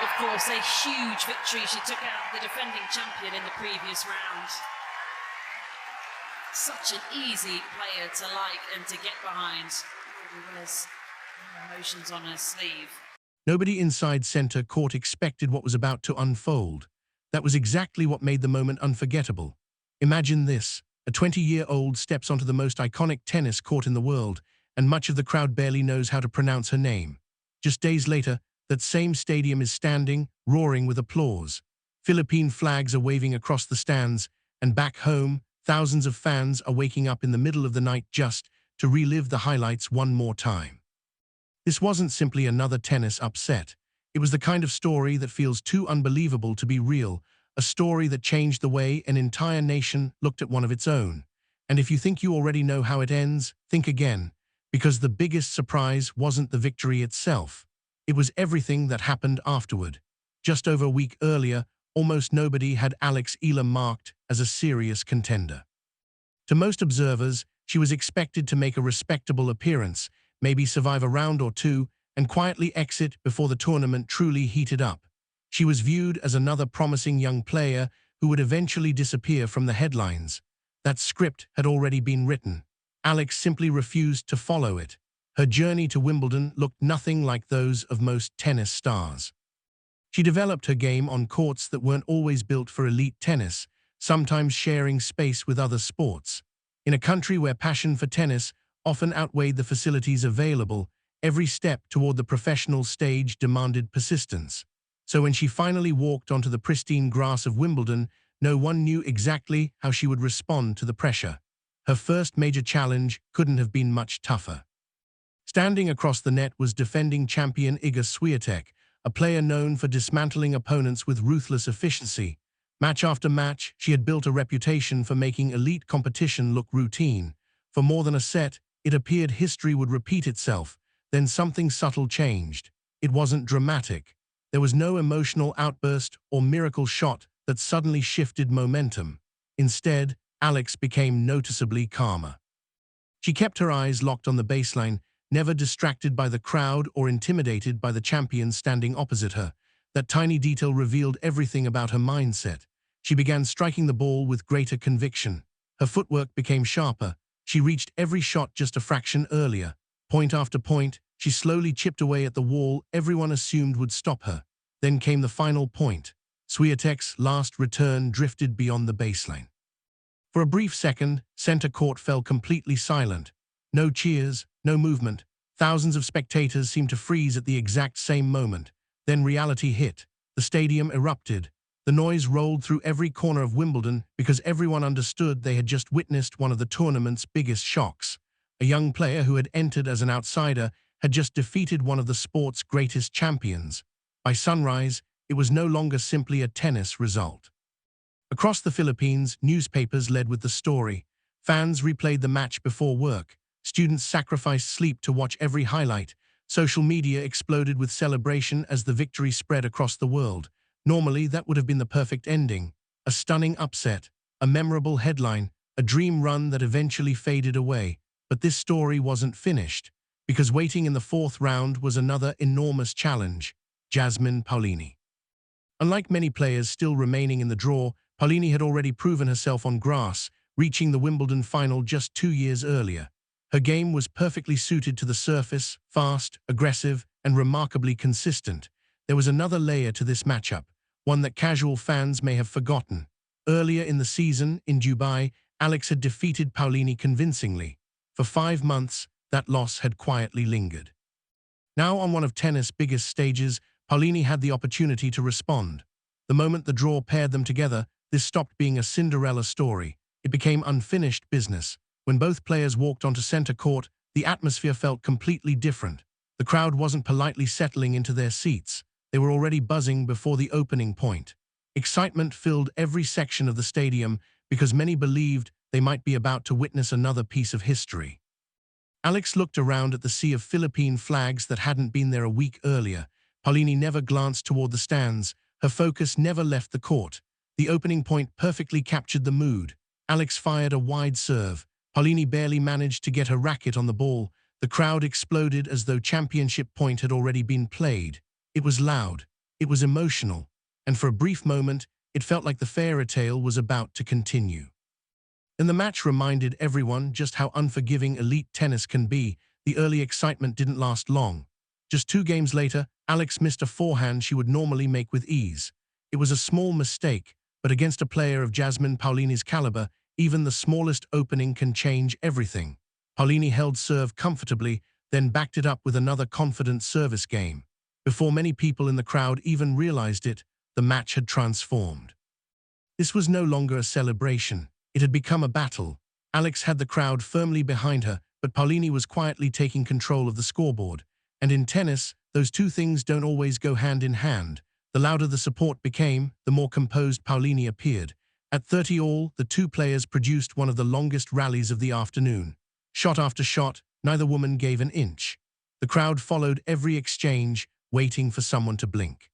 of course, a huge victory. She took out the defending champion in the previous round. Such an easy player to like and to get behind. Really wears emotions on her sleeve. Nobody inside center court expected what was about to unfold. That was exactly what made the moment unforgettable. Imagine this. A 20-year-old steps onto the most iconic tennis court in the world, and much of the crowd barely knows how to pronounce her name. Just days later, that same stadium is standing, roaring with applause. Philippine flags are waving across the stands, and back home, thousands of fans are waking up in the middle of the night just to relive the highlights one more time. This wasn't simply another tennis upset. It was the kind of story that feels too unbelievable to be real, a story that changed the way an entire nation looked at one of its own. And if you think you already know how it ends, think again, because the biggest surprise wasn't the victory itself. It was everything that happened afterward. Just over a week earlier, almost nobody had Alex Eala marked as a serious contender. To most observers, she was expected to make a respectable appearance, maybe survive a round or two, and quietly exit before the tournament truly heated up. She was viewed as another promising young player who would eventually disappear from the headlines. That script had already been written. Alex simply refused to follow it. Her journey to Wimbledon looked nothing like those of most tennis stars. She developed her game on courts that weren't always built for elite tennis, sometimes sharing space with other sports. In a country where passion for tennis often outweighed the facilities available, every step toward the professional stage demanded persistence. So when she finally walked onto the pristine grass of Wimbledon, no one knew exactly how she would respond to the pressure. Her first major challenge couldn't have been much tougher. Standing across the net was defending champion Iga Swiatek, a player known for dismantling opponents with ruthless efficiency. Match after match, she had built a reputation for making elite competition look routine. For more than a set, it appeared history would repeat itself. Then something subtle changed. It wasn't dramatic. There was no emotional outburst or miracle shot that suddenly shifted momentum. Instead, Alex became noticeably calmer. She kept her eyes locked on the baseline, never distracted by the crowd or intimidated by the champion standing opposite her. That tiny detail revealed everything about her mindset. She began striking the ball with greater conviction. Her footwork became sharper. She reached every shot just a fraction earlier. Point after point, she slowly chipped away at the wall everyone assumed would stop her. Then came the final point. Swiatek's last return drifted beyond the baseline. For a brief second, center court fell completely silent. No cheers, no movement. Thousands of spectators seemed to freeze at the exact same moment. Then reality hit. The stadium erupted. The noise rolled through every corner of Wimbledon because everyone understood they had just witnessed one of the tournament's biggest shocks. A young player who had entered as an outsider had just defeated one of the sport's greatest champions. By sunrise, it was no longer simply a tennis result. Across the Philippines, newspapers led with the story. Fans replayed the match before work. Students sacrificed sleep to watch every highlight. Social media exploded with celebration as the victory spread across the world. Normally, that would have been the perfect ending. A stunning upset, a memorable headline, a dream run that eventually faded away. But this story wasn't finished, because waiting in the fourth round was another enormous challenge: Jasmine Paolini. Unlike many players still remaining in the draw, Paolini had already proven herself on grass, reaching the Wimbledon final just 2 years earlier. Her game was perfectly suited to the surface, fast, aggressive, and remarkably consistent. There was another layer to this matchup, one that casual fans may have forgotten. Earlier in the season, in Dubai, Alex had defeated Paolini convincingly. For 5 months, that loss had quietly lingered. Now on one of tennis' biggest stages, Paolini had the opportunity to respond. The moment the draw paired them together, this stopped being a Cinderella story. It became unfinished business. When both players walked onto center court, the atmosphere felt completely different. The crowd wasn't politely settling into their seats. They were already buzzing before the opening point. Excitement filled every section of the stadium because many believed they might be about to witness another piece of history. Alex looked around at the sea of Philippine flags that hadn't been there a week earlier. Paolini never glanced toward the stands. Her focus never left the court. The opening point perfectly captured the mood. Alex fired a wide serve. Paolini barely managed to get her racket on the ball. The crowd exploded as though championship point had already been played. It was loud, It was emotional, and for a brief moment, it felt like the fairy tale was about to continue. And the match reminded everyone just how unforgiving elite tennis can be. The early excitement didn't last long. Just 2 games later, Alex missed a forehand she would normally make with ease. It was a small mistake, but against a player of Jasmine Paolini's caliber, even the smallest opening can change everything. Paolini held serve comfortably, then backed it up with another confident service game. Before many people in the crowd even realized it, the match had transformed. This was no longer a celebration. It had become a battle. Alex had the crowd firmly behind her, but Paolini was quietly taking control of the scoreboard. And in tennis, those two things don't always go hand in hand. The louder the support became, the more composed Paolini appeared. At 30 all, the two players produced one of the longest rallies of the afternoon. Shot after shot, neither woman gave an inch. The crowd followed every exchange, waiting for someone to blink.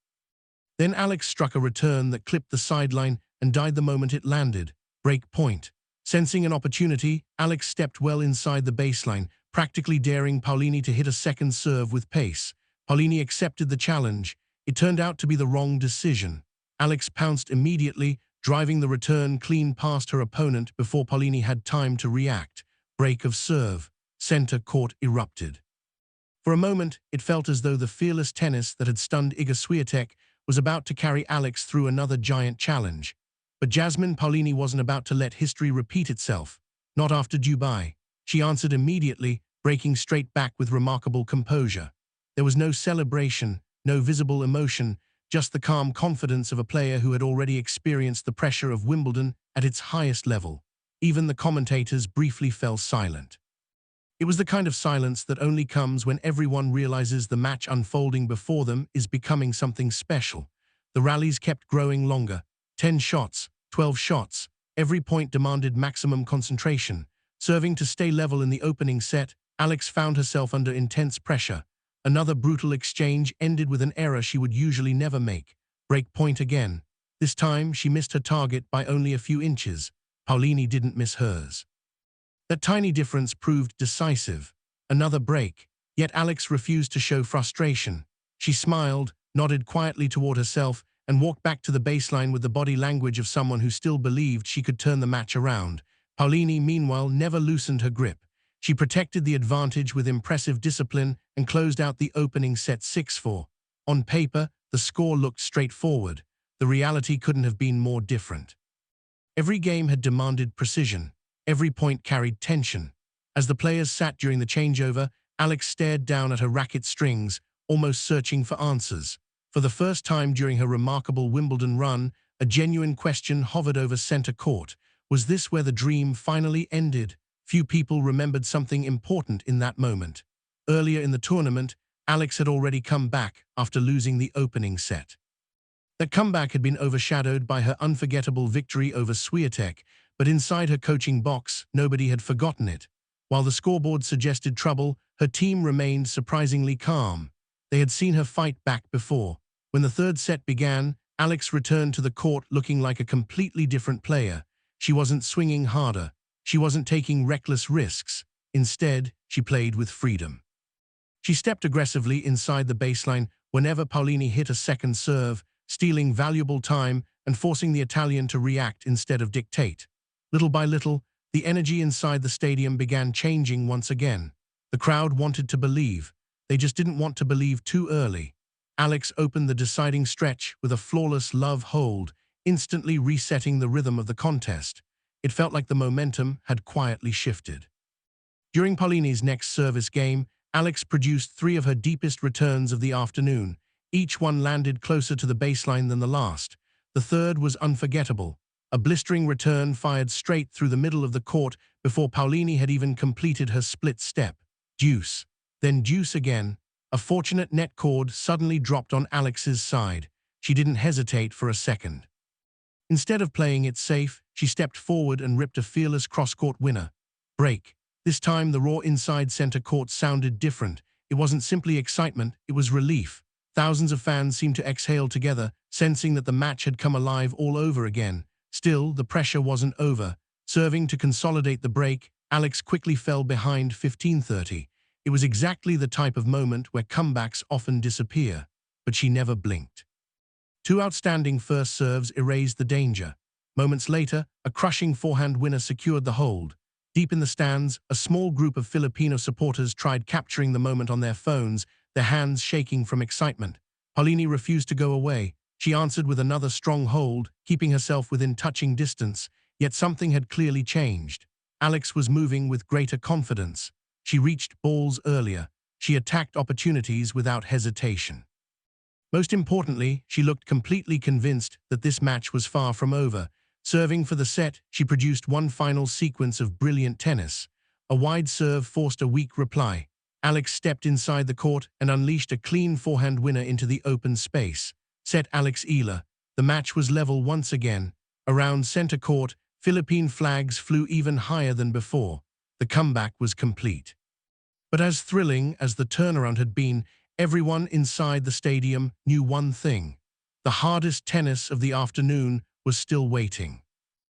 Then Alex struck a return that clipped the sideline and died the moment it landed. Break point. Sensing an opportunity, Alex stepped well inside the baseline, practically daring Paolini to hit a second serve with pace. Paolini accepted the challenge. It turned out to be the wrong decision. Alex pounced immediately, driving the return clean past her opponent before Paolini had time to react. Break of serve. Center court erupted. For a moment, it felt as though the fearless tennis that had stunned Iga Swiatek was about to carry Alex through another giant challenge. But Jasmine Paolini wasn't about to let history repeat itself. Not after Dubai. She answered immediately, breaking straight back with remarkable composure. There was no celebration, no visible emotion, just the calm confidence of a player who had already experienced the pressure of Wimbledon at its highest level. Even the commentators briefly fell silent. It was the kind of silence that only comes when everyone realizes the match unfolding before them is becoming something special. The rallies kept growing longer. 10 shots, 12 shots. Every point demanded maximum concentration. Serving to stay level in the opening set, Alex found herself under intense pressure. Another brutal exchange ended with an error she would usually never make. Break point again. This time, she missed her target by only a few inches. Paolini didn't miss hers. That tiny difference proved decisive. Another break. Yet Alex refused to show frustration. She smiled, nodded quietly toward herself, and walked back to the baseline with the body language of someone who still believed she could turn the match around. Paolini, meanwhile, never loosened her grip. She protected the advantage with impressive discipline and closed out the opening set 6-4. On paper, the score looked straightforward. The reality couldn't have been more different. Every game had demanded precision. Every point carried tension. As the players sat during the changeover, Alex stared down at her racket strings, almost searching for answers. For the first time during her remarkable Wimbledon run, a genuine question hovered over center court. Was this where the dream finally ended? Few people remembered something important in that moment. Earlier in the tournament, Alex had already come back after losing the opening set. That comeback had been overshadowed by her unforgettable victory over Swiatek, but inside her coaching box, nobody had forgotten it. While the scoreboard suggested trouble, her team remained surprisingly calm. They had seen her fight back before. When the third set began, Alex returned to the court looking like a completely different player. She wasn't swinging harder. She wasn't taking reckless risks. Instead, she played with freedom. She stepped aggressively inside the baseline whenever Paolini hit a second serve, stealing valuable time and forcing the Italian to react instead of dictate. Little by little, the energy inside the stadium began changing once again. The crowd wanted to believe. They just didn't want to believe too early. Alex opened the deciding stretch with a flawless love hold, instantly resetting the rhythm of the contest. It felt like the momentum had quietly shifted. During Paolini's next service game, Alex produced 3 of her deepest returns of the afternoon. Each one landed closer to the baseline than the last. The third was unforgettable. A blistering return fired straight through the middle of the court before Paolini had even completed her split step. Deuce. Then deuce again. A fortunate net cord suddenly dropped on Alex's side. She didn't hesitate for a second. Instead of playing it safe, she stepped forward and ripped a fearless cross-court winner. Break. This time, the raw inside center court sounded different. It wasn't simply excitement, it was relief. Thousands of fans seemed to exhale together, sensing that the match had come alive all over again. Still, the pressure wasn't over. Serving to consolidate the break, Alex quickly fell behind 15-30. It was exactly the type of moment where comebacks often disappear, but she never blinked. Two outstanding first serves erased the danger. Moments later, a crushing forehand winner secured the hold. Deep in the stands, a small group of Filipino supporters tried capturing the moment on their phones, their hands shaking from excitement. Paulini refused to go away. She answered with another strong hold, keeping herself within touching distance, yet something had clearly changed. Alex was moving with greater confidence. She reached balls earlier. She attacked opportunities without hesitation. Most importantly, she looked completely convinced that this match was far from over. Serving for the set, she produced one final sequence of brilliant tennis. A wide serve forced a weak reply. Alex stepped inside the court and unleashed a clean forehand winner into the open space. Set Alexandra Eala. The match was level once again. Around center court, Philippine flags flew even higher than before. The comeback was complete. But as thrilling as the turnaround had been, everyone inside the stadium knew one thing. The hardest tennis of the afternoon was still waiting.